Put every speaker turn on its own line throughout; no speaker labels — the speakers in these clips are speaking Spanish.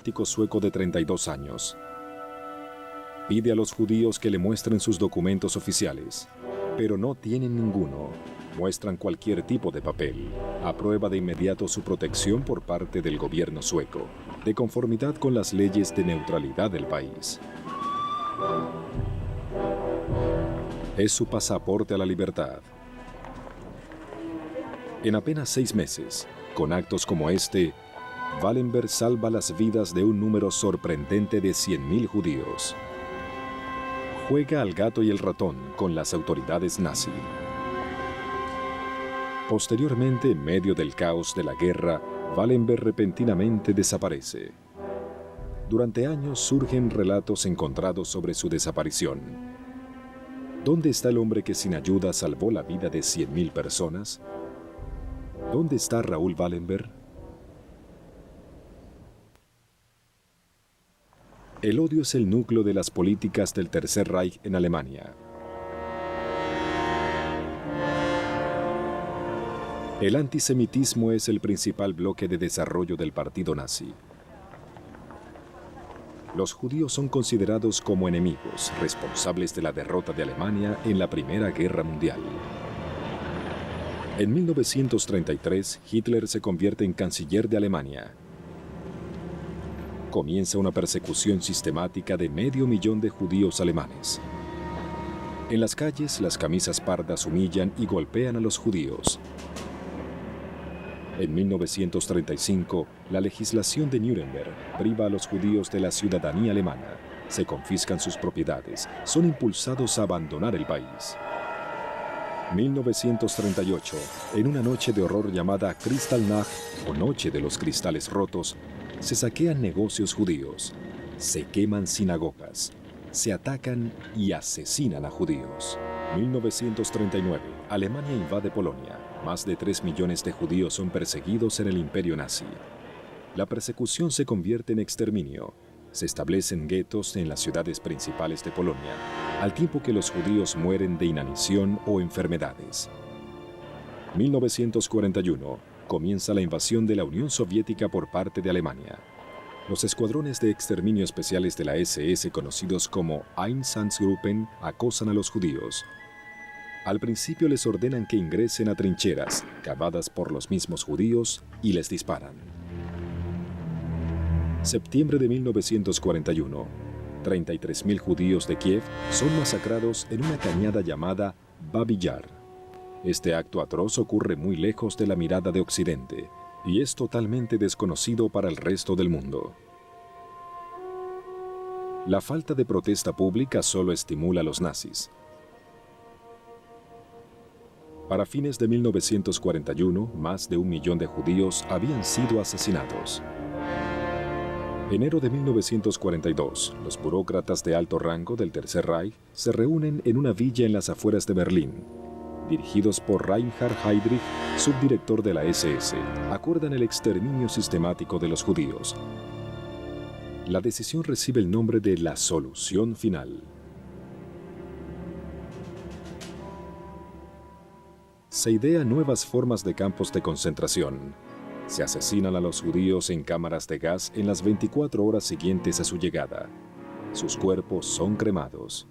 diplomático sueco de 32 años. Pide a los judíos que le muestren sus documentos oficiales, pero no tienen ninguno. Muestran cualquier tipo de papel. Aprueba de inmediato su protección por parte del gobierno sueco, de conformidad con las leyes de neutralidad del país. Es su pasaporte a la libertad. En apenas 6 meses, con actos como este, Wallenberg salva las vidas de un número sorprendente de 100.000 judíos. Juega al gato y el ratón con las autoridades nazi. Posteriormente, en medio del caos de la guerra, Wallenberg repentinamente desaparece. Durante años surgen relatos encontrados sobre su desaparición. ¿Dónde está el hombre que sin ayuda salvó la vida de 100.000 personas? ¿Dónde está Raoul Wallenberg? El odio es el núcleo de las políticas del Tercer Reich en Alemania. El antisemitismo es el principal bloque de desarrollo del partido nazi. Los judíos son considerados como enemigos, responsables de la derrota de Alemania en la Primera Guerra Mundial. En 1933, Hitler se convierte en canciller de Alemania. Comienza una persecución sistemática de 500.000 de judíos alemanes. En las calles, las camisas pardas humillan y golpean a los judíos. En 1935, la legislación de Nuremberg priva a los judíos de la ciudadanía alemana. Se confiscan sus propiedades, son impulsados a abandonar el país. 1938, en una noche de horror llamada Kristallnacht o Noche de los Cristales Rotos, se saquean negocios judíos, se queman sinagogas, se atacan y asesinan a judíos. 1939, Alemania invade Polonia. Más de 3 millones de judíos son perseguidos en el imperio nazi. La persecución se convierte en exterminio. Se establecen guetos en las ciudades principales de Polonia, al tiempo que los judíos mueren de inanición o enfermedades. 1941, comienza la invasión de la Unión Soviética por parte de Alemania. Los escuadrones de exterminio especiales de la SS, conocidos como Einsatzgruppen, acosan a los judíos. Al principio les ordenan que ingresen a trincheras, cavadas por los mismos judíos, y les disparan. Septiembre de 1941, 33.000 judíos de Kiev son masacrados en una cañada llamada Babi Yar. Este acto atroz ocurre muy lejos de la mirada de Occidente y es totalmente desconocido para el resto del mundo. La falta de protesta pública solo estimula a los nazis. Para fines de 1941, más de 1 millón de judíos habían sido asesinados. Enero de 1942, los burócratas de alto rango del Tercer Reich se reúnen en una villa en las afueras de Berlín. Dirigidos por Reinhard Heydrich, subdirector de la SS, acuerdan el exterminio sistemático de los judíos. La decisión recibe el nombre de la solución final. Se idean nuevas formas de campos de concentración. Se asesinan a los judíos en cámaras de gas en las 24 horas siguientes a su llegada. Sus cuerpos son cremados.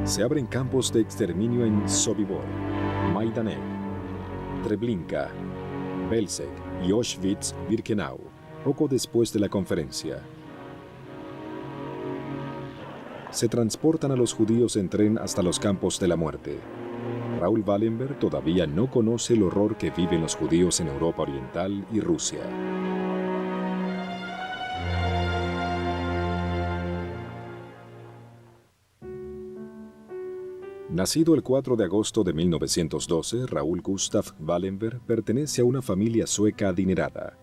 Se abren campos de exterminio en Sobibor, Majdanek, Treblinka, Belzec y Auschwitz-Birkenau, poco después de la conferencia. Se transportan a los judíos en tren hasta los campos de la muerte. Raoul Wallenberg todavía no conoce el horror que viven los judíos en Europa Oriental y Rusia. Nacido el 4 de agosto de 1912, Raoul Gustav Wallenberg pertenece a una familia sueca adinerada.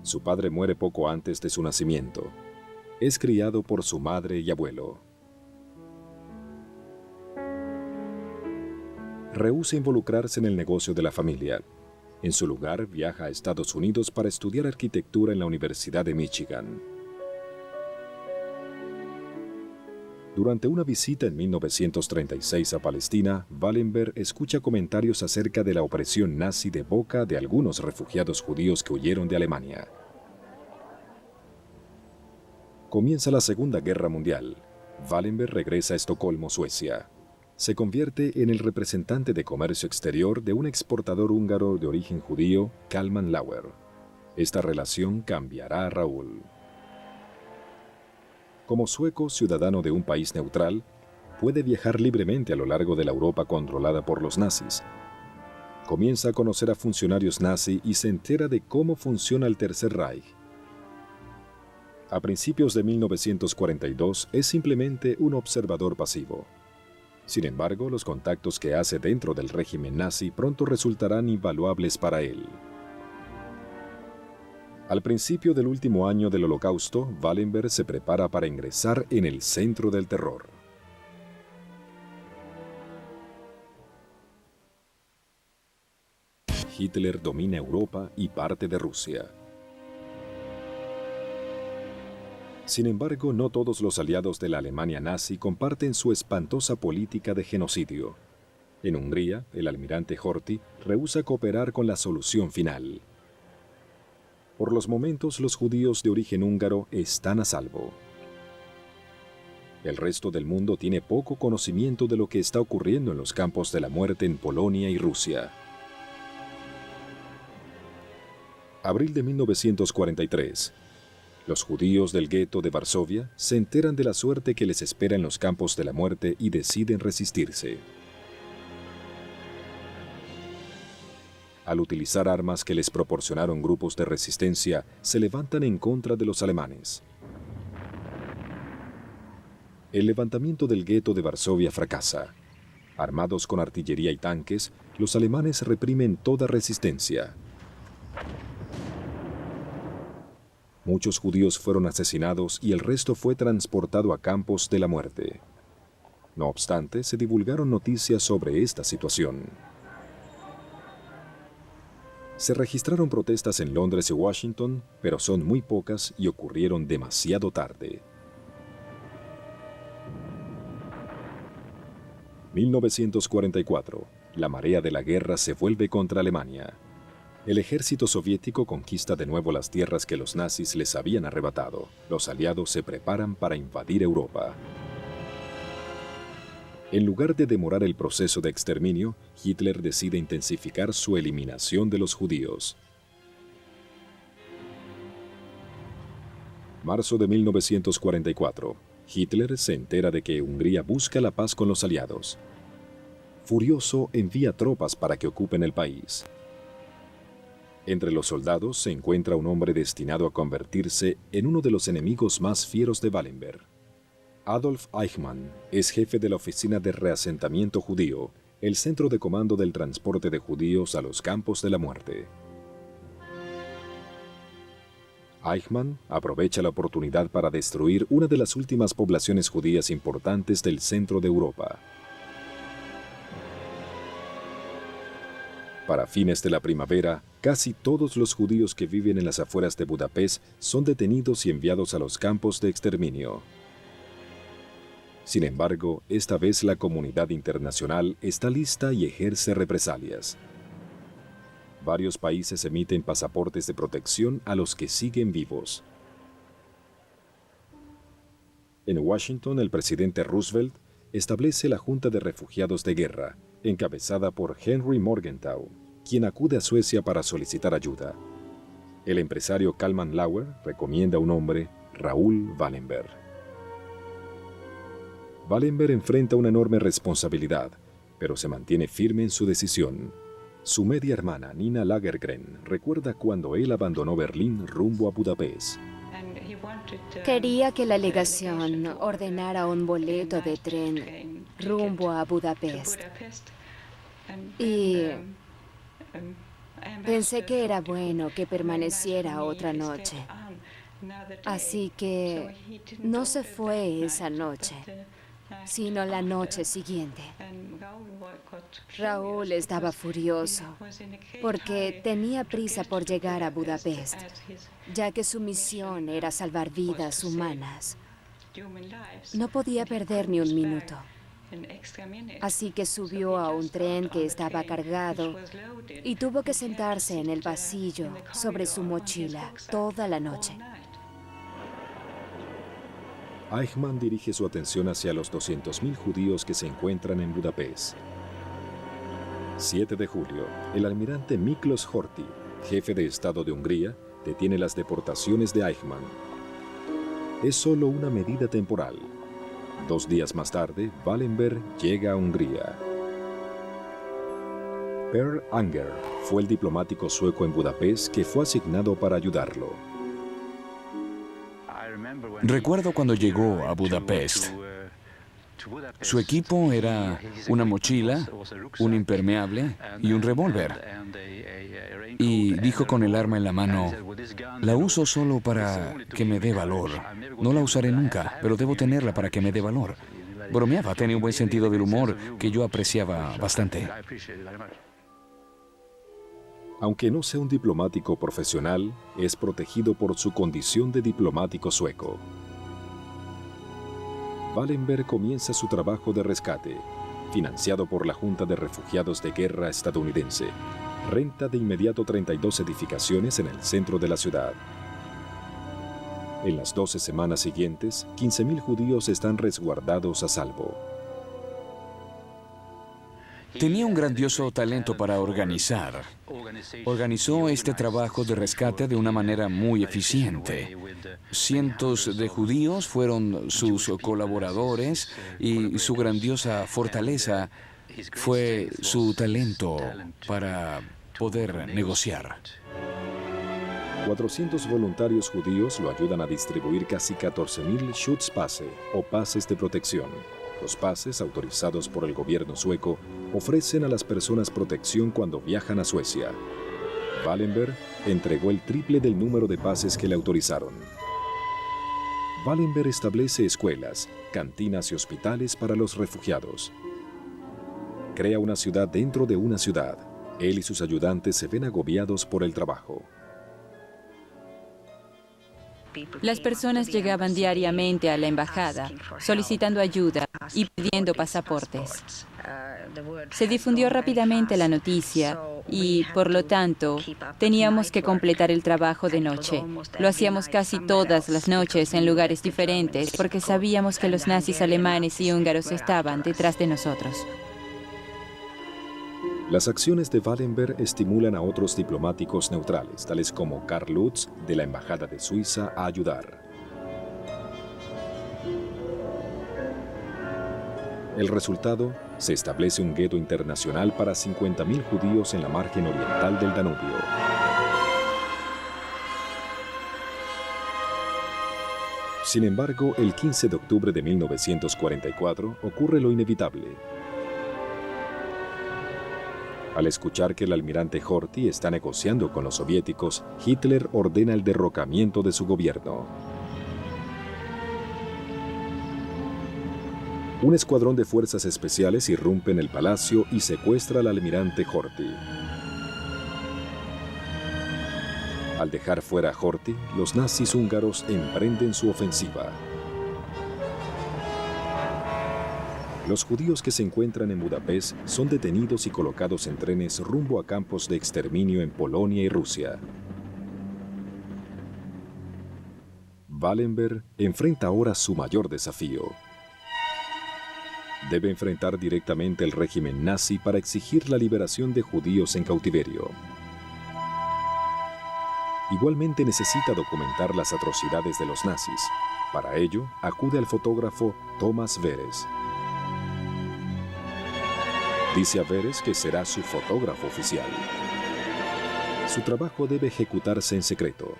Su padre muere poco antes de su nacimiento. Es criado por su madre y abuelo. Rehúsa involucrarse en el negocio de la familia. En su lugar, viaja a Estados Unidos para estudiar arquitectura en la Universidad de Michigan. Durante una visita en 1936 a Palestina, Wallenberg escucha comentarios acerca de la opresión nazi de boca de algunos refugiados judíos que huyeron de Alemania. Comienza la Segunda Guerra Mundial. Wallenberg regresa a Estocolmo, Suecia. Se convierte en el representante de comercio exterior de un exportador húngaro de origen judío, Kalman Lauer. Esta relación cambiará a Raúl. Como sueco, ciudadano de un país neutral, puede viajar libremente a lo largo de la Europa controlada por los nazis. Comienza a conocer a funcionarios nazi y se entera de cómo funciona el Tercer Reich. A principios de 1942 es simplemente un observador pasivo. Sin embargo, los contactos que hace dentro del régimen nazi pronto resultarán invaluables para él. Al principio del último año del Holocausto, Wallenberg se prepara para ingresar en el centro del terror. Hitler domina Europa y parte de Rusia. Sin embargo, no todos los aliados de la Alemania nazi comparten su espantosa política de genocidio. En Hungría, el almirante Horthy rehúsa cooperar con la solución final. Por los momentos, los judíos de origen húngaro están a salvo. El resto del mundo tiene poco conocimiento de lo que está ocurriendo en los campos de la muerte en Polonia y Rusia. Abril de 1943. Los judíos del gueto de Varsovia se enteran de la suerte que les espera en los campos de la muerte y deciden resistirse. Al utilizar armas que les proporcionaron grupos de resistencia, se levantan en contra de los alemanes. El levantamiento del gueto de Varsovia fracasa. Armados con artillería y tanques, los alemanes reprimen toda resistencia. Muchos judíos fueron asesinados y el resto fue transportado a campos de la muerte. No obstante, se divulgaron noticias sobre esta situación. Se registraron protestas en Londres y Washington, pero son muy pocas y ocurrieron demasiado tarde. 1944. La marea de la guerra se vuelve contra Alemania. El ejército soviético conquista de nuevo las tierras que los nazis les habían arrebatado. Los aliados se preparan para invadir Europa. En lugar de demorar el proceso de exterminio, Hitler decide intensificar su eliminación de los judíos. Marzo de 1944. Hitler se entera de que Hungría busca la paz con los aliados. Furioso, envía tropas para que ocupen el país. Entre los soldados se encuentra un hombre destinado a convertirse en uno de los enemigos más fieros de Wallenberg. Adolf Eichmann es jefe de la Oficina de Reasentamiento Judío, el centro de comando del transporte de judíos a los campos de la muerte. Eichmann aprovecha la oportunidad para destruir una de las últimas poblaciones judías importantes del centro de Europa. Para fines de la primavera, casi todos los judíos que viven en las afueras de Budapest son detenidos y enviados a los campos de exterminio. Sin embargo, esta vez la comunidad internacional está lista y ejerce represalias. Varios países emiten pasaportes de protección a los que siguen vivos. En Washington, el presidente Roosevelt establece la Junta de Refugiados de Guerra, encabezada por Henry Morgenthau, quien acude a Suecia para solicitar ayuda. El empresario Kalman Lauer recomienda a un hombre, Raúl Wallenberg. Wallenberg enfrenta una enorme responsabilidad, pero se mantiene firme en su decisión. Su media hermana, Nina Lagergren, recuerda cuando él abandonó Berlín rumbo a Budapest.
Quería que la legación ordenara un boleto de tren rumbo a Budapest. Y pensé que era bueno que permaneciera otra noche. Así que no se fue esa noche, sino la noche siguiente. Raúl estaba furioso porque tenía prisa por llegar a Budapest, ya que su misión era salvar vidas humanas. No podía perder ni un minuto. Así que subió a un tren que estaba cargado y tuvo que sentarse en el pasillo sobre su mochila toda la noche.
Eichmann dirige su atención hacia los 200.000 judíos que se encuentran en Budapest. 7 de julio, el almirante Miklos Horthy, jefe de Estado de Hungría, detiene las deportaciones de Eichmann. Es solo una medida temporal. 2 días más tarde, Wallenberg llega a Hungría. Per Anger fue el diplomático sueco en Budapest que fue asignado para ayudarlo.
Recuerdo cuando llegó a Budapest. Su equipo era una mochila, un impermeable y un revólver. Y dijo con el arma en la mano, la uso solo para que me dé valor. No la usaré nunca, pero debo tenerla para que me dé valor. Bromeaba, tenía un buen sentido del humor que yo apreciaba bastante.
Aunque no sea un diplomático profesional, es protegido por su condición de diplomático sueco. Wallenberg comienza su trabajo de rescate, financiado por la Junta de Refugiados de Guerra estadounidense. Renta de inmediato 32 edificaciones en el centro de la ciudad. En las 12 semanas siguientes, 15.000 judíos están resguardados a salvo.
Tenía un grandioso talento para organizar. Organizó este trabajo de rescate de una manera muy eficiente. Cientos de judíos fueron sus colaboradores y su grandiosa fortaleza fue su talento para poder negociar.
400 voluntarios judíos lo ayudan a distribuir casi 14.000 Schutzpässe o pases de protección. Los pases, autorizados por el gobierno sueco, ofrecen a las personas protección cuando viajan a Suecia. Wallenberg entregó el triple del número de pases que le autorizaron. Wallenberg establece escuelas, cantinas y hospitales para los refugiados. Crea una ciudad dentro de una ciudad. Él y sus ayudantes se ven agobiados por el trabajo.
Las personas llegaban diariamente a la embajada solicitando ayuda y pidiendo pasaportes. Se difundió rápidamente la noticia y, por lo tanto, teníamos que completar el trabajo de noche. Lo hacíamos casi todas las noches en lugares diferentes porque sabíamos que los nazis alemanes y húngaros estaban detrás de nosotros.
Las acciones de Wallenberg estimulan a otros diplomáticos neutrales, tales como Karl Lutz, de la Embajada de Suiza, a ayudar. El resultado, se establece un gueto internacional para 50.000 judíos en la margen oriental del Danubio. Sin embargo, el 15 de octubre de 1944 ocurre lo inevitable. Al escuchar que el almirante Horthy está negociando con los soviéticos, Hitler ordena el derrocamiento de su gobierno. Un escuadrón de fuerzas especiales irrumpe en el palacio y secuestra al almirante Horthy. Al dejar fuera a Horthy, los nazis húngaros emprenden su ofensiva. Los judíos que se encuentran en Budapest son detenidos y colocados en trenes rumbo a campos de exterminio en Polonia y Rusia. Wallenberg enfrenta ahora su mayor desafío. Debe enfrentar directamente el régimen nazi para exigir la liberación de judíos en cautiverio. Igualmente necesita documentar las atrocidades de los nazis. Para ello, acude al fotógrafo Thomas Veres. Dice a Veres que será su fotógrafo oficial. Su trabajo debe ejecutarse en secreto.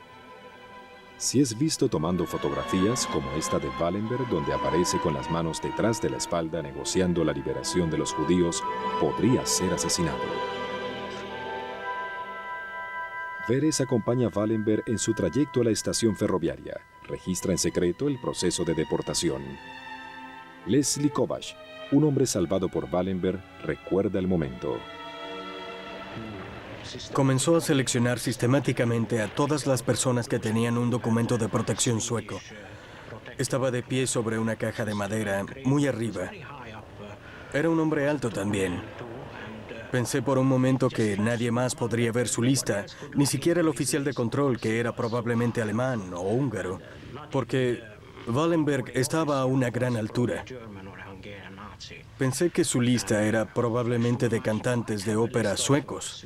Si es visto tomando fotografías como esta de Wallenberg, donde aparece con las manos detrás de la espalda negociando la liberación de los judíos, podría ser asesinado. Veres acompaña a Wallenberg en su trayecto a la estación ferroviaria. Registra en secreto el proceso de deportación. Leslie Kovacs, un hombre salvado por Wallenberg, recuerda el momento.
Comenzó a seleccionar sistemáticamente a todas las personas que tenían un documento de protección sueco. Estaba de pie sobre una caja de madera, muy arriba. Era un hombre alto también. Pensé por un momento que nadie más podría ver su lista, ni siquiera el oficial de control, que era probablemente alemán o húngaro, porque Wallenberg estaba a una gran altura. Pensé que su lista era probablemente de cantantes de ópera suecos.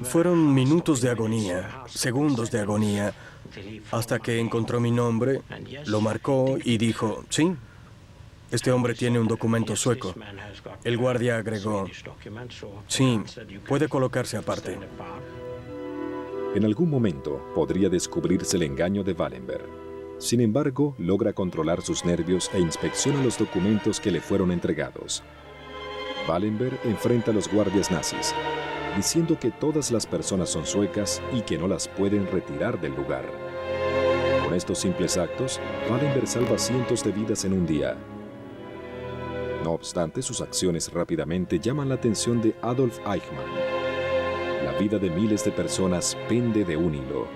Fueron minutos de agonía, segundos de agonía, hasta que encontró mi nombre, lo marcó y dijo, sí, este hombre tiene un documento sueco. El guardia agregó, sí, puede colocarse aparte.
En algún momento podría descubrirse el engaño de Wallenberg. Sin embargo, logra controlar sus nervios e inspecciona los documentos que le fueron entregados. Wallenberg enfrenta a los guardias nazis, diciendo que todas las personas son suecas y que no las pueden retirar del lugar. Con estos simples actos, Wallenberg salva cientos de vidas en un día. No obstante, sus acciones rápidamente llaman la atención de Adolf Eichmann. La vida de miles de personas pende de un hilo.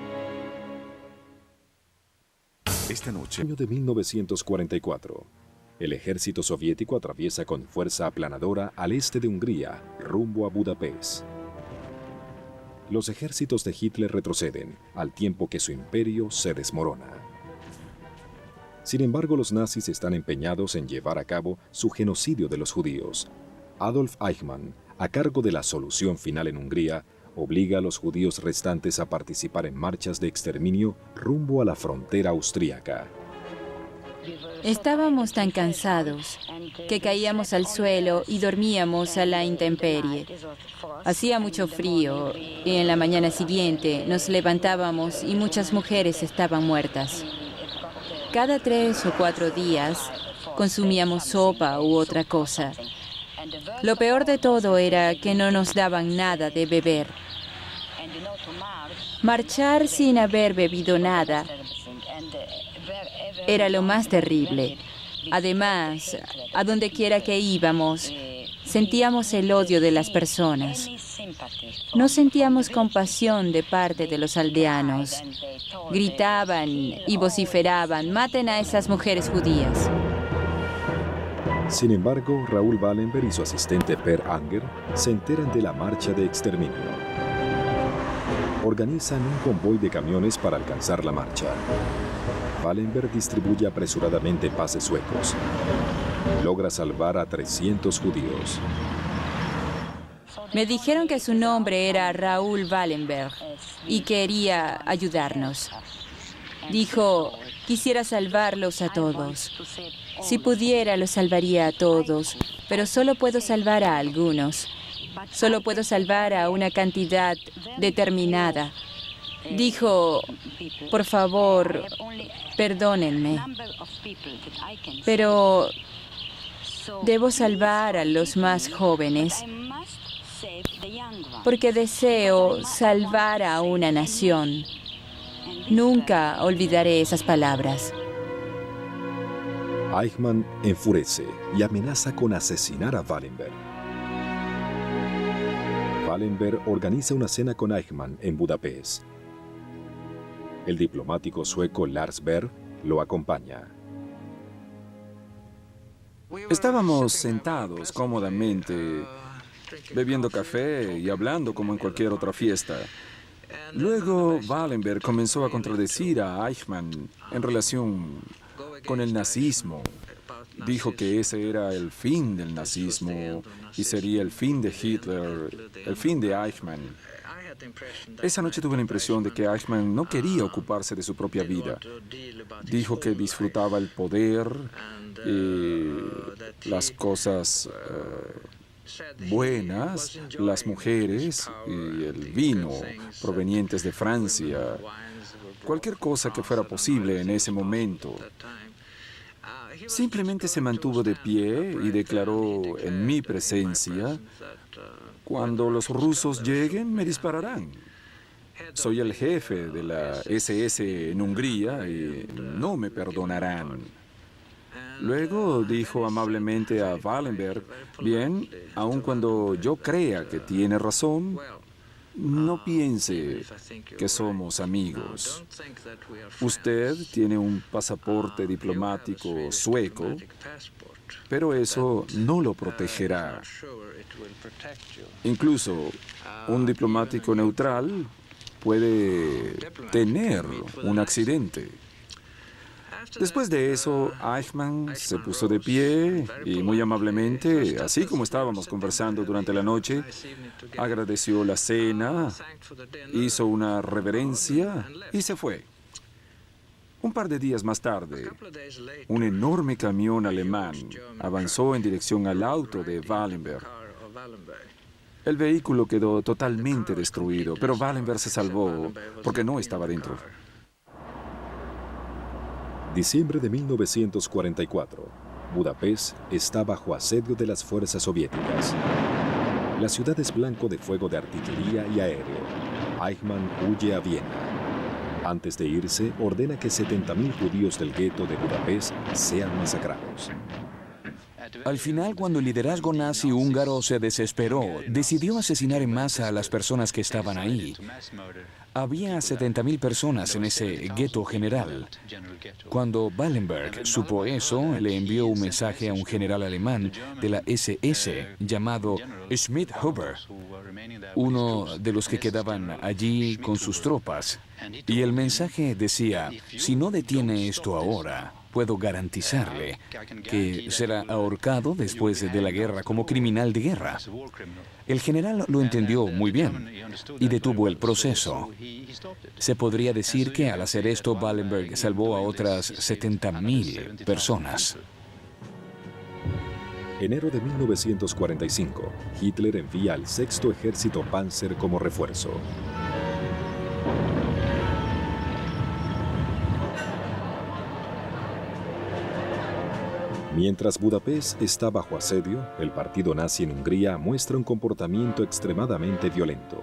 Esta noche,
Año de 1944. El ejército soviético atraviesa con fuerza aplanadora al este de Hungría, rumbo a Budapest. Los ejércitos de Hitler retroceden, al tiempo que su imperio se desmorona. Sin embargo, los nazis están empeñados en llevar a cabo su genocidio de los judíos. Adolf Eichmann, a cargo de la solución final en Hungría, obliga a los judíos restantes a participar en marchas de exterminio rumbo a la frontera austríaca.
Estábamos tan cansados que caíamos al suelo y dormíamos a la intemperie. Hacía mucho frío y en la mañana siguiente nos levantábamos y muchas mujeres estaban muertas. Cada 3 o 4 días consumíamos sopa u otra cosa. Lo peor de todo era que no nos daban nada de beber. Marchar sin haber bebido nada era lo más terrible. Además, a donde quiera que íbamos, sentíamos el odio de las personas. No sentíamos compasión de parte de los aldeanos. Gritaban y vociferaban, maten a esas mujeres judías.
Sin embargo, Raúl Wallenberg y su asistente Per Anger se enteran de la marcha de exterminio. Organizan un convoy de camiones para alcanzar la marcha. Wallenberg distribuye apresuradamente pases suecos. Logra salvar a 300 judíos.
Me dijeron que su nombre era Raúl Wallenberg y quería ayudarnos. Dijo, quisiera salvarlos a todos. Si pudiera, los salvaría a todos, pero solo puedo salvar a algunos. Solo puedo salvar a una cantidad determinada. Dijo, por favor, perdónenme, pero debo salvar a los más jóvenes, porque deseo salvar a una nación. Nunca olvidaré esas palabras.
Eichmann enfurece y amenaza con asesinar a Wallenberg. Wallenberg organiza una cena con Eichmann en Budapest. El diplomático sueco Lars Berg lo acompaña.
Estábamos sentados cómodamente, bebiendo café y hablando como en cualquier otra fiesta. Luego, Wallenberg comenzó a contradecir a Eichmann en relación con el nazismo. Dijo que ese era el fin del nazismo y sería el fin de Hitler, el fin de Eichmann. Esa noche tuve la impresión de que Eichmann no quería ocuparse de su propia vida. Dijo que disfrutaba el poder y las cosas buenas, las mujeres y el vino provenientes de Francia. Cualquier cosa que fuera posible en ese momento. Simplemente se mantuvo de pie y declaró en mi presencia, cuando los rusos lleguen me dispararán. Soy el jefe de la SS en Hungría y no me perdonarán. Luego dijo amablemente a Wallenberg, bien, aun cuando yo crea que tiene razón, no piense que somos amigos. Usted tiene un pasaporte diplomático sueco, pero eso no lo protegerá. Incluso un diplomático neutral puede tener un accidente. Después de eso, Eichmann se puso de pie y muy amablemente, así como estábamos conversando durante la noche, agradeció la cena, hizo una reverencia y se fue. Un par de días más tarde, un enorme camión alemán avanzó en dirección al auto de Wallenberg. El vehículo quedó totalmente destruido, pero Wallenberg se salvó porque no estaba dentro.
Diciembre de 1944. Budapest está bajo asedio de las fuerzas soviéticas. La ciudad es blanco de fuego de artillería y aéreo. Eichmann huye a Viena. Antes de irse, ordena que 70.000 judíos del gueto de Budapest sean masacrados.
Al final, cuando el liderazgo nazi húngaro se desesperó, decidió asesinar en masa a las personas que estaban ahí. Había 70.000 personas en ese gueto general. Cuando Wallenberg supo eso, le envió un mensaje a un general alemán de la SS llamado Schmidt-Huber, uno de los que quedaban allí con sus tropas. Y el mensaje decía: si no detiene esto ahora, puedo garantizarle que será ahorcado después de la guerra como criminal de guerra. El general lo entendió muy bien y detuvo el proceso. Se podría decir que al hacer esto, Wallenberg salvó a otras 70.000 personas.
Enero de 1945, Hitler envía al 6º Ejército Panzer como refuerzo. Mientras Budapest está bajo asedio, el partido nazi en Hungría muestra un comportamiento extremadamente violento.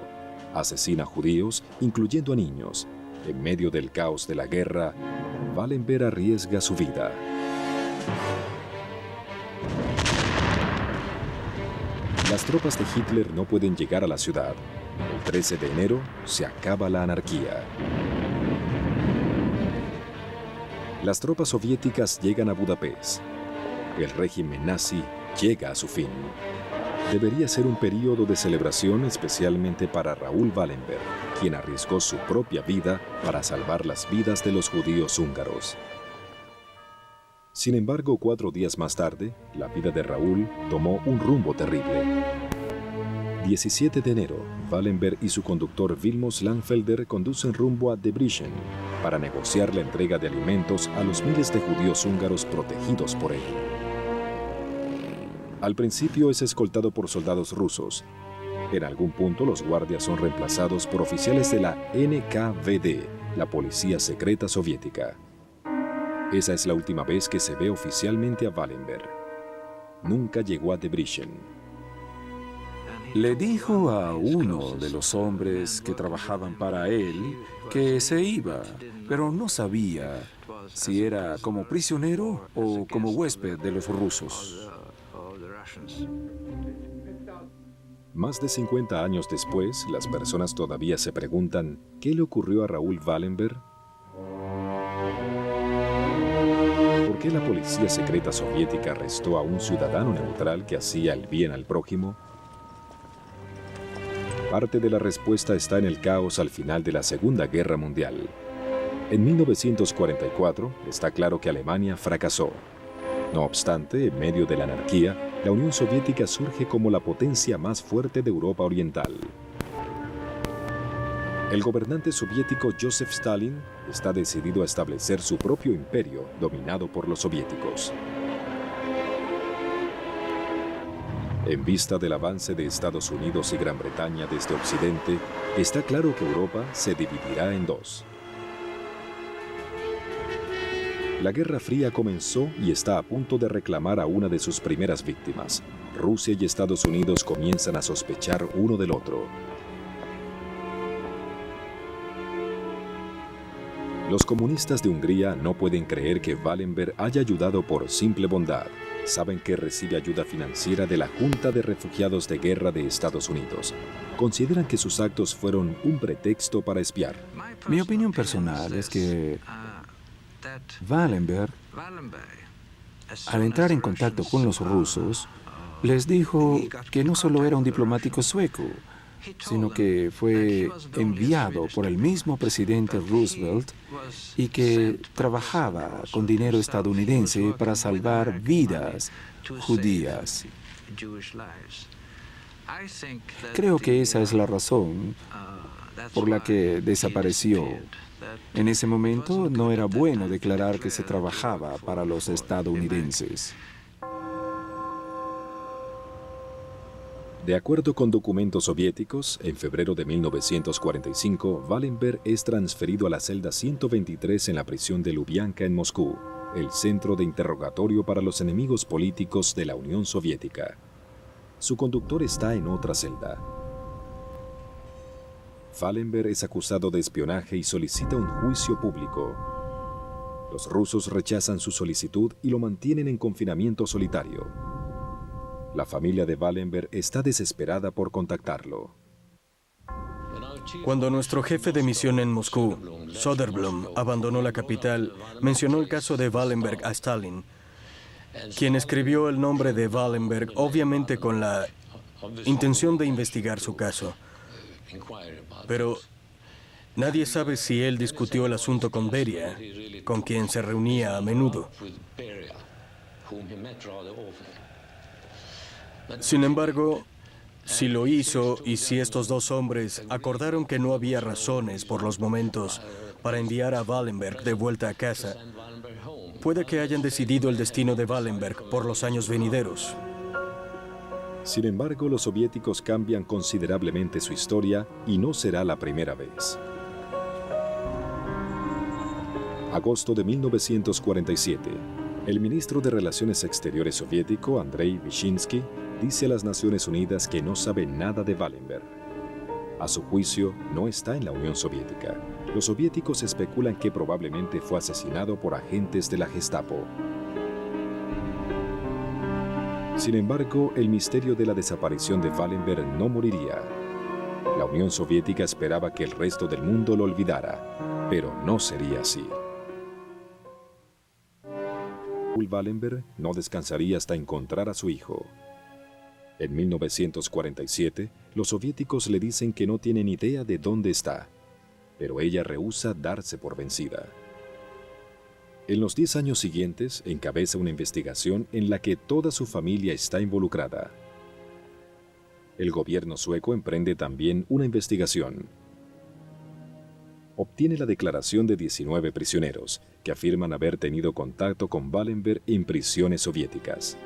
Asesina judíos, incluyendo a niños. En medio del caos de la guerra, Wallenberg arriesga su vida. Las tropas de Hitler no pueden llegar a la ciudad. El 13 de enero se acaba la anarquía. Las tropas soviéticas llegan a Budapest. El régimen nazi llega a su fin. Debería ser un periodo de celebración especialmente para Raúl Wallenberg, quien arriesgó su propia vida para salvar las vidas de los judíos húngaros. Sin embargo, 4 días más tarde, la vida de Raúl tomó un rumbo terrible. 17 de enero, Wallenberg y su conductor Vilmos Langfelder conducen rumbo a Debrecen para negociar la entrega de alimentos a los miles de judíos húngaros protegidos por él. Al principio es escoltado por soldados rusos. En algún punto los guardias son reemplazados por oficiales de la NKVD, la policía secreta soviética. Esa es la última vez que se ve oficialmente a Wallenberg. Nunca llegó a Debrecen.
Le dijo a uno de los hombres que trabajaban para él que se iba, pero no sabía si era como prisionero o como huésped de los rusos.
Más de 50 años después, las personas todavía se preguntan ¿qué le ocurrió a Raúl Wallenberg? ¿Por qué la policía secreta soviética arrestó a un ciudadano neutral que hacía el bien al prójimo? Parte de la respuesta está en el caos al final de la Segunda Guerra Mundial. En 1944 está claro que Alemania fracasó. No obstante, en medio de la anarquía, la Unión Soviética surge como la potencia más fuerte de Europa Oriental. El gobernante soviético Joseph Stalin está decidido a establecer su propio imperio dominado por los soviéticos. En vista del avance de Estados Unidos y Gran Bretaña desde Occidente, está claro que Europa se dividirá en dos. La Guerra Fría comenzó y está a punto de reclamar a una de sus primeras víctimas. Rusia y Estados Unidos comienzan a sospechar uno del otro. Los comunistas de Hungría no pueden creer que Wallenberg haya ayudado por simple bondad. Saben que recibe ayuda financiera de la Junta de Refugiados de Guerra de Estados Unidos. Consideran que sus actos fueron un pretexto para espiar.
Mi opinión personal es que Wallenberg, al entrar en contacto con los rusos, les dijo que no solo era un diplomático sueco, sino que fue enviado por el mismo presidente Roosevelt y que trabajaba con dinero estadounidense para salvar vidas judías. Creo que esa es la razón por la que desapareció. En ese momento no era bueno declarar que se trabajaba para los estadounidenses.
De acuerdo con documentos soviéticos, en febrero de 1945, Wallenberg es transferido a la celda 123 en la prisión de Lubyanka en Moscú, el centro de interrogatorio para los enemigos políticos de la Unión Soviética. Su conductor está en otra celda. Wallenberg es acusado de espionaje y solicita un juicio público. Los rusos rechazan su solicitud y lo mantienen en confinamiento solitario. La familia de Wallenberg está desesperada por contactarlo.
Cuando nuestro jefe de misión en Moscú, Soderblom, abandonó la capital, mencionó el caso de Wallenberg a Stalin, quien escribió el nombre de Wallenberg, obviamente con la intención de investigar su caso. Pero nadie sabe si él discutió el asunto con Beria, con quien se reunía a menudo. Sin embargo, si lo hizo y si estos dos hombres acordaron que no había razones por los momentos para enviar a Wallenberg de vuelta a casa, puede que hayan decidido el destino de Wallenberg por los años venideros.
Sin embargo, los soviéticos cambian considerablemente su historia y no será la primera vez. Agosto de 1947. El ministro de Relaciones Exteriores soviético, Andrei Vyshinsky, dice a las Naciones Unidas que no sabe nada de Wallenberg. A su juicio, no está en la Unión Soviética. Los soviéticos especulan que probablemente fue asesinado por agentes de la Gestapo. Sin embargo, el misterio de la desaparición de Wallenberg no moriría. La Unión Soviética esperaba que el resto del mundo lo olvidara, pero no sería así. Wallenberg no descansaría hasta encontrar a su hijo. En 1947, los soviéticos le dicen que no tienen idea de dónde está, pero ella rehúsa darse por vencida. En los 10 años siguientes, encabeza una investigación en la que toda su familia está involucrada. El gobierno sueco emprende también una investigación. Obtiene la declaración de 19 prisioneros que afirman haber tenido contacto con Wallenberg en prisiones soviéticas.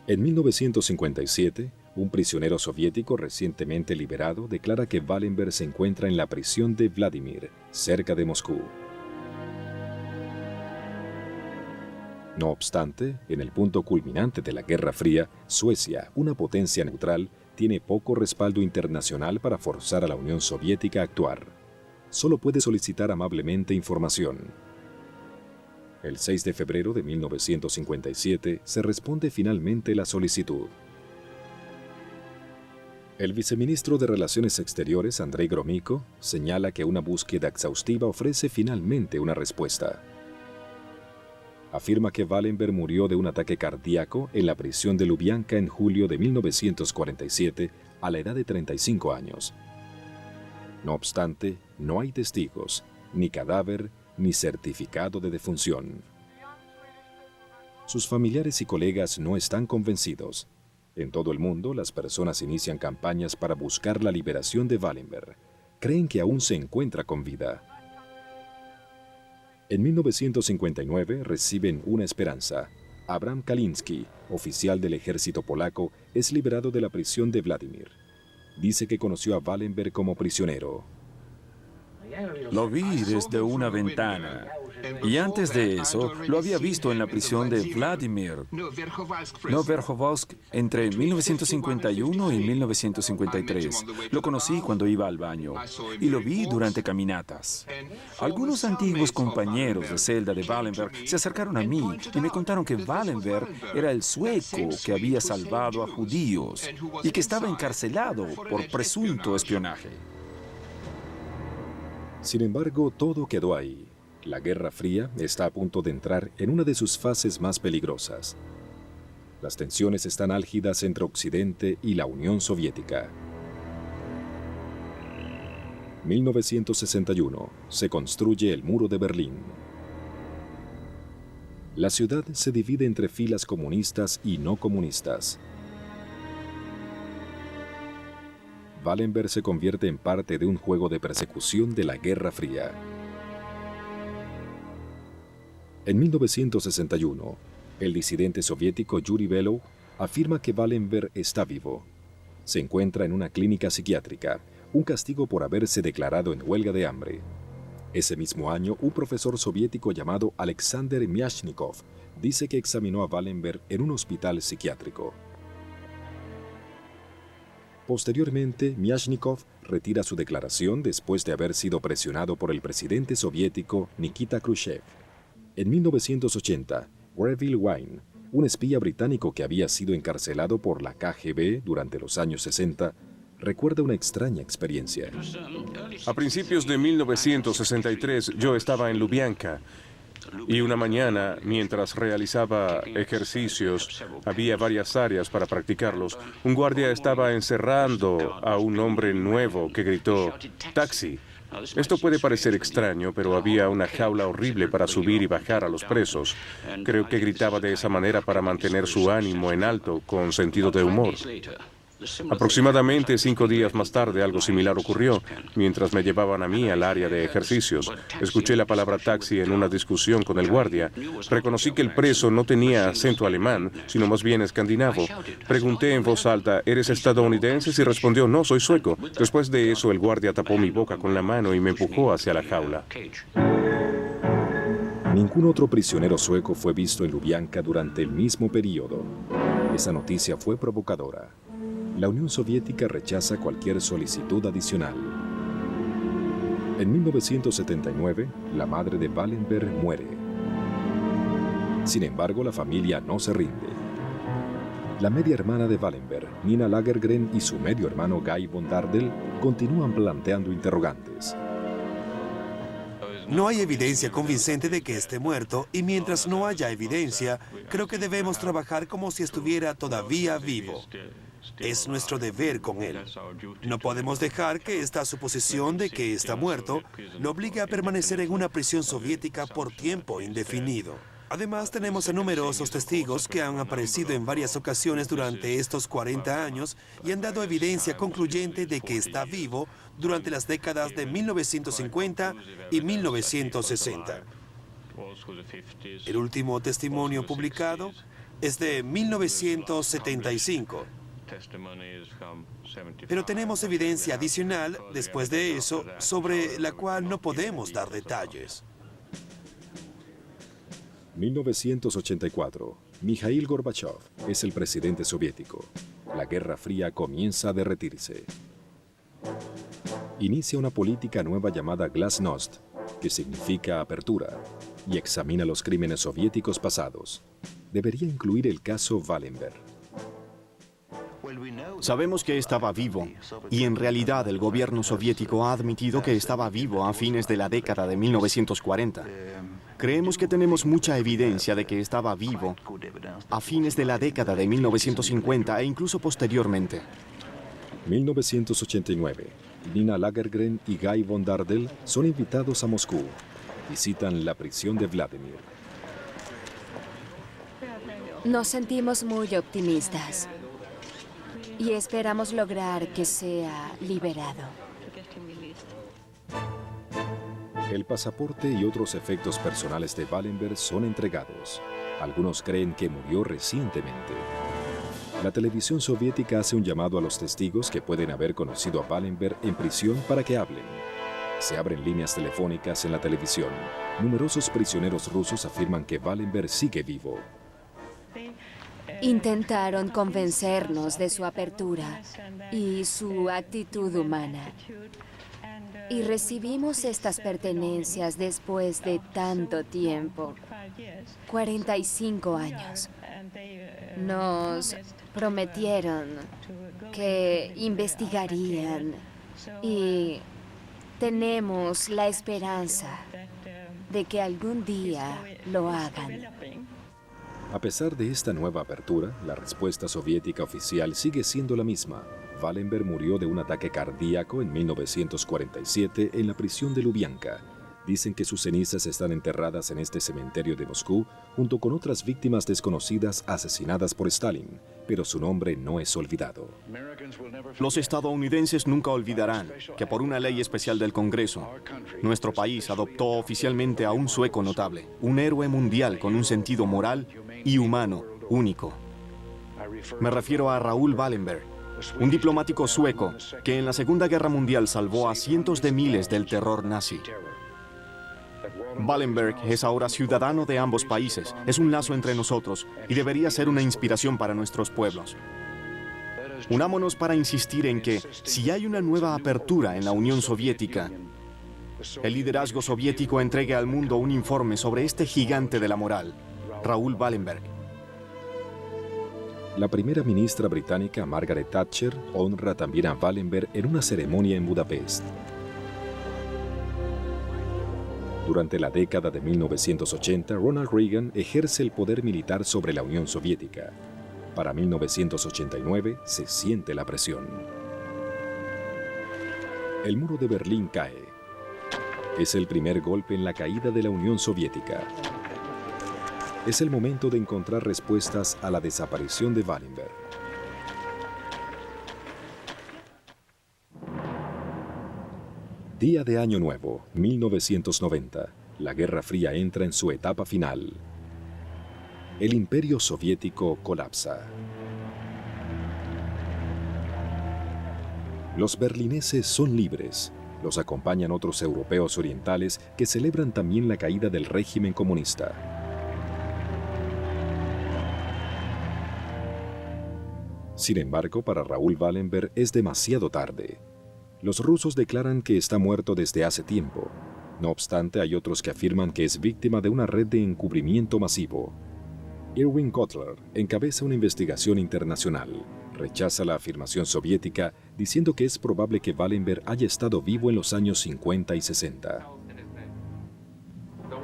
En 1957, un prisionero soviético recientemente liberado declara que Wallenberg se encuentra en la prisión de Vladimir, cerca de Moscú. No obstante, en el punto culminante de la Guerra Fría, Suecia, una potencia neutral, tiene poco respaldo internacional para forzar a la Unión Soviética a actuar. Solo puede solicitar amablemente información. El 6 de febrero de 1957 se responde finalmente la solicitud. El viceministro de Relaciones Exteriores, Andrei Gromyko, señala que una búsqueda exhaustiva ofrece finalmente una respuesta. Afirma que Wallenberg murió de un ataque cardíaco en la prisión de Lubyanka en julio de 1947 a la edad de 35 años. No obstante, no hay testigos, ni cadáver, ni certificado de defunción. Sus familiares y colegas no están convencidos. En todo el mundo, las personas inician campañas para buscar la liberación de Wallenberg. Creen que aún se encuentra con vida. En 1959 reciben una esperanza. Abraham Kalinsky, oficial del ejército polaco, es liberado de la prisión de Vladimir. Dice que conoció a Wallenberg como prisionero.
Lo vi desde una ventana. Y antes de eso, lo había visto en la prisión de Vladimir, Noverhovolsk, entre 1951 y 1953. Lo conocí cuando iba al baño y lo vi durante caminatas. Algunos antiguos compañeros de celda de Wallenberg se acercaron a mí y me contaron que Wallenberg era el sueco que había salvado a judíos y que estaba encarcelado por presunto espionaje.
Sin embargo, todo quedó ahí. La Guerra Fría está a punto de entrar en una de sus fases más peligrosas. Las tensiones están álgidas entre Occidente y la Unión Soviética. 1961. Se construye el Muro de Berlín. La ciudad se divide entre filas comunistas y no comunistas. Wallenberg se convierte en parte de un juego de persecución de la Guerra Fría. En 1961, el disidente soviético Yuri Belov afirma que Wallenberg está vivo. Se encuentra en una clínica psiquiátrica, un castigo por haberse declarado en huelga de hambre. Ese mismo año, un profesor soviético llamado Alexander Myashnikov dice que examinó a Wallenberg en un hospital psiquiátrico. Posteriormente, Myashnikov retira su declaración después de haber sido presionado por el presidente soviético Nikita Khrushchev. En 1980, Greville Wynne, un espía británico que había sido encarcelado por la KGB durante los años 60, recuerda una extraña experiencia.
A principios de 1963 yo estaba en Lubyanka y una mañana, mientras realizaba ejercicios, había varias áreas para practicarlos. Un guardia estaba encerrando a un hombre nuevo que gritó «¡Taxi!». Esto puede parecer extraño, pero había una jaula horrible para subir y bajar a los presos. Creo que gritaba de esa manera para mantener su ánimo en alto, con sentido de humor. Aproximadamente 5 días más tarde, algo similar ocurrió. Mientras me llevaban a mí al área de ejercicios, escuché la palabra taxi en una discusión con el guardia. Reconocí que el preso no tenía acento alemán, sino más bien escandinavo. Pregunté en voz alta, ¿eres estadounidense? Y respondió, no, soy sueco. Después de eso, el guardia tapó mi boca con la mano y me empujó hacia la jaula.
Ningún otro prisionero sueco fue visto en Lubyanka durante el mismo periodo. Esa noticia fue provocadora. La Unión Soviética rechaza cualquier solicitud adicional. En 1979, la madre de Wallenberg muere. Sin embargo, la familia no se rinde. La media hermana de Wallenberg, Nina Lagergren, y su medio hermano Guy von Dardel continúan planteando interrogantes.
No hay evidencia convincente de que esté muerto, y mientras no haya evidencia, creo que debemos trabajar como si estuviera todavía vivo. Es nuestro deber con él. No podemos dejar que esta suposición de que está muerto lo obligue a permanecer en una prisión soviética por tiempo indefinido. Además, tenemos a numerosos testigos que han aparecido en varias ocasiones durante estos 40 años y han dado evidencia concluyente de que está vivo durante las décadas de 1950 y 1960. El último testimonio publicado es de 1975. Pero tenemos evidencia adicional, después de eso, sobre la cual no podemos dar detalles.
1984. Mikhail Gorbachev es el presidente soviético. La Guerra Fría comienza a derretirse. Inicia una política nueva llamada Glasnost, que significa apertura, y examina los crímenes soviéticos pasados. Debería incluir el caso Wallenberg.
Sabemos que estaba vivo, y en realidad el gobierno soviético ha admitido que estaba vivo a fines de la década de 1940. Creemos que tenemos mucha evidencia de que estaba vivo a fines de la década de 1950 e incluso posteriormente.
1989. Nina Lagergren y Guy von Dardel son invitados a Moscú. Visitan la prisión de Vladimir.
Nos sentimos muy optimistas y esperamos lograr que sea liberado.
El pasaporte y otros efectos personales de Wallenberg son entregados. Algunos creen que murió recientemente. La televisión soviética hace un llamado a los testigos que pueden haber conocido a Wallenberg en prisión para que hablen. Se abren líneas telefónicas en la televisión. Numerosos prisioneros rusos afirman que Wallenberg sigue vivo.
Intentaron convencernos de su apertura y su actitud humana. Y recibimos estas pertenencias después de tanto tiempo, 45 años. Nos prometieron que investigarían y tenemos la esperanza de que algún día lo hagan.
A pesar de esta nueva apertura, la respuesta soviética oficial sigue siendo la misma. Wallenberg murió de un ataque cardíaco en 1947 en la prisión de Lubianka. Dicen que sus cenizas están enterradas en este cementerio de Moscú junto con otras víctimas desconocidas asesinadas por Stalin, pero su nombre no es olvidado.
Los estadounidenses nunca olvidarán que por una ley especial del Congreso, nuestro país adoptó oficialmente a un sueco notable, un héroe mundial con un sentido moral y humano único. Me refiero a Raoul Wallenberg, un diplomático sueco que en la Segunda Guerra Mundial salvó a cientos de miles del terror nazi. Wallenberg es ahora ciudadano de ambos países, es un lazo entre nosotros y debería ser una inspiración para nuestros pueblos. Unámonos para insistir en que, si hay una nueva apertura en la Unión Soviética, el liderazgo soviético entregue al mundo un informe sobre este gigante de la moral, Raoul Wallenberg.
La primera ministra británica Margaret Thatcher honra también a Wallenberg en una ceremonia en Budapest. Durante la década de 1980, Ronald Reagan ejerce el poder militar sobre la Unión Soviética. Para 1989 se siente la presión. El muro de Berlín cae. Es el primer golpe en la caída de la Unión Soviética. Es el momento de encontrar respuestas a la desaparición de Wallenberg. Día de Año Nuevo, 1990. La Guerra Fría entra en su etapa final. El Imperio Soviético colapsa. Los berlineses son libres. Los acompañan otros europeos orientales que celebran también la caída del régimen comunista. Sin embargo, para Raoul Wallenberg es demasiado tarde. Los rusos declaran que está muerto desde hace tiempo. No obstante, hay otros que afirman que es víctima de una red de encubrimiento masivo. Irwin Kotler encabeza una investigación internacional. Rechaza la afirmación soviética, diciendo que es probable que Wallenberg haya estado vivo en los años 50 y 60.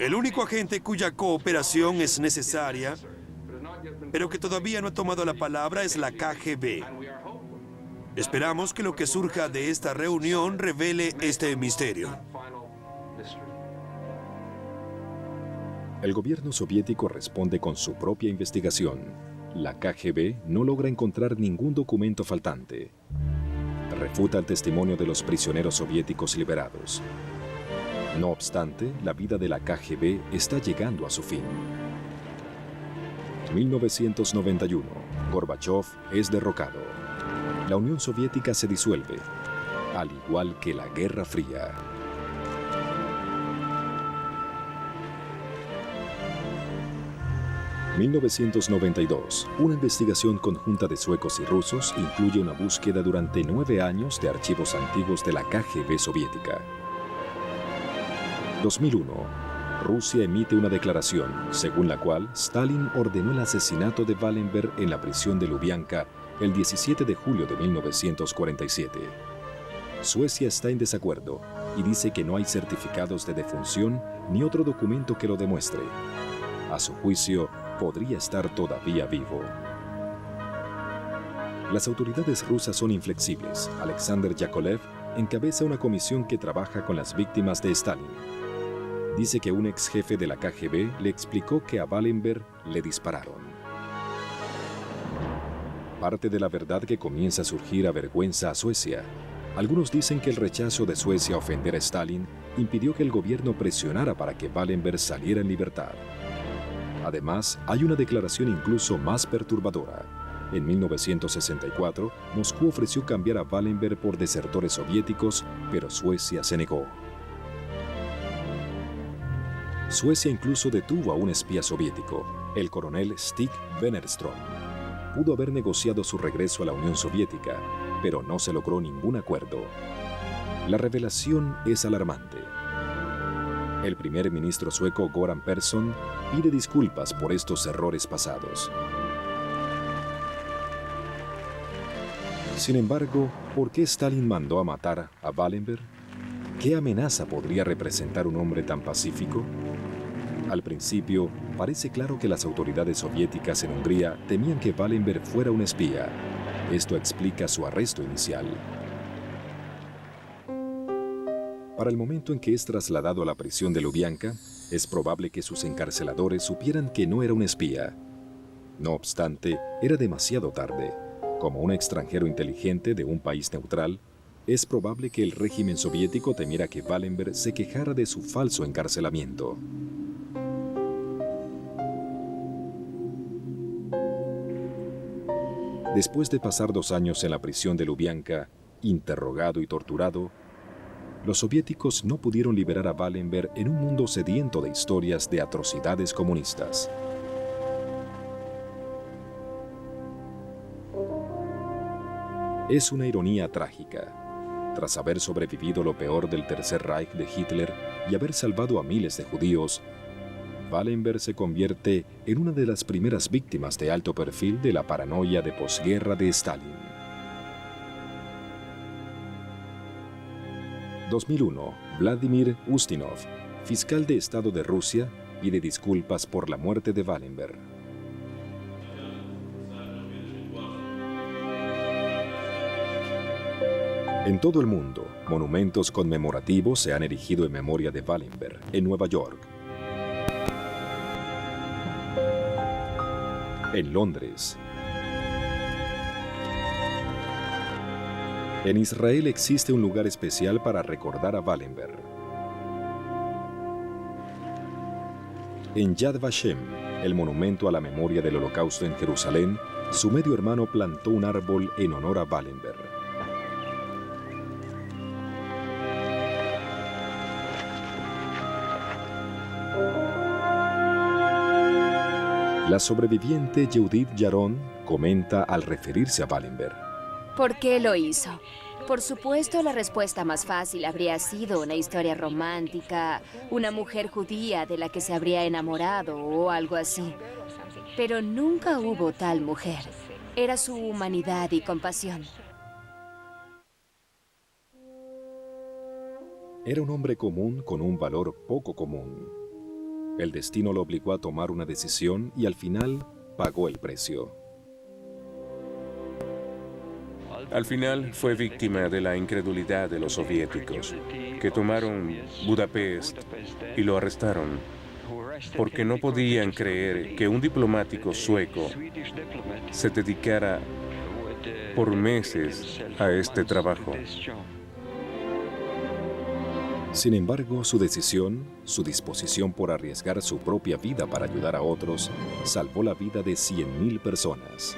El único agente cuya cooperación es necesaria, pero que todavía no ha tomado la palabra, es la KGB. Esperamos que lo que surja de esta reunión revele este misterio.
El gobierno soviético responde con su propia investigación. La KGB no logra encontrar ningún documento faltante. Refuta el testimonio de los prisioneros soviéticos liberados. No obstante, la vida de la KGB está llegando a su fin. 1991. Gorbachov es derrocado. La Unión Soviética se disuelve, al igual que la Guerra Fría. En 1992, una investigación conjunta de suecos y rusos incluye una búsqueda durante 9 años de archivos antiguos de la KGB soviética. 2001. Rusia emite una declaración, según la cual Stalin ordenó el asesinato de Wallenberg en la prisión de Lubianka el 17 de julio de 1947. Suecia está en desacuerdo y dice que no hay certificados de defunción ni otro documento que lo demuestre. A su juicio, podría estar todavía vivo. Las autoridades rusas son inflexibles. Alexander Yakolev encabeza una comisión que trabaja con las víctimas de Stalin. Dice que un ex jefe de la KGB le explicó que a Wallenberg le dispararon. Parte de la verdad que comienza a surgir avergüenza a Suecia. Algunos dicen que el rechazo de Suecia a ofender a Stalin impidió que el gobierno presionara para que Wallenberg saliera en libertad. Además, hay una declaración incluso más perturbadora. En 1964, Moscú ofreció cambiar a Wallenberg por desertores soviéticos, pero Suecia se negó. Suecia incluso detuvo a un espía soviético, el coronel Stig Wennerström. Pudo haber negociado su regreso a la Unión Soviética, pero no se logró ningún acuerdo. La revelación es alarmante. El primer ministro sueco Göran Persson pide disculpas por estos errores pasados. Sin embargo, ¿por qué Stalin mandó a matar a Wallenberg? ¿Qué amenaza podría representar un hombre tan pacífico? Al principio, parece claro que las autoridades soviéticas en Hungría temían que Wallenberg fuera un espía. Esto explica su arresto inicial. Para el momento en que es trasladado a la prisión de Lubyanka, es probable que sus encarceladores supieran que no era un espía. No obstante, era demasiado tarde. Como un extranjero inteligente de un país neutral, es probable que el régimen soviético temiera que Wallenberg se quejara de su falso encarcelamiento. Después de pasar 2 años en la prisión de Lubyanka, interrogado y torturado, los soviéticos no pudieron liberar a Wallenberg en un mundo sediento de historias de atrocidades comunistas. Es una ironía trágica. Tras haber sobrevivido lo peor del Tercer Reich de Hitler y haber salvado a miles de judíos, Wallenberg se convierte en una de las primeras víctimas de alto perfil de la paranoia de posguerra de Stalin. 2001, Vladimir Ustinov, fiscal de Estado de Rusia, pide disculpas por la muerte de Wallenberg. En todo el mundo, monumentos conmemorativos se han erigido en memoria de Wallenberg, en Nueva York, en Londres. En Israel existe un lugar especial para recordar a Wallenberg. En Yad Vashem, el monumento a la memoria del Holocausto en Jerusalén, su medio hermano plantó un árbol en honor a Wallenberg. La sobreviviente Judith Yaron comenta al referirse a Wallenberg.
¿Por qué lo hizo? Por supuesto, la respuesta más fácil habría sido una historia romántica, una mujer judía de la que se habría enamorado o algo así. Pero nunca hubo tal mujer. Era su humanidad y compasión.
Era un hombre común con un valor poco común. El destino lo obligó a tomar una decisión y al final pagó el precio.
Al final fue víctima de la incredulidad de los soviéticos, que tomaron Budapest y lo arrestaron, porque no podían creer que un diplomático sueco se dedicara por meses a este trabajo.
Sin embargo, su decisión, su disposición por arriesgar su propia vida para ayudar a otros, salvó la vida de 100.000 personas.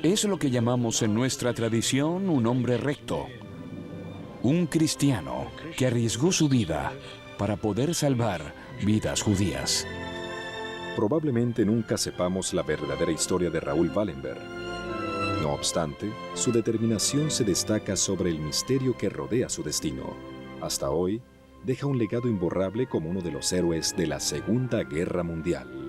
Es lo que llamamos en nuestra tradición un hombre recto. Un cristiano que arriesgó su vida para poder salvar vidas judías.
Probablemente nunca sepamos la verdadera historia de Raúl Wallenberg. No obstante, su determinación se destaca sobre el misterio que rodea su destino. Hasta hoy, deja un legado imborrable como uno de los héroes de la Segunda Guerra Mundial.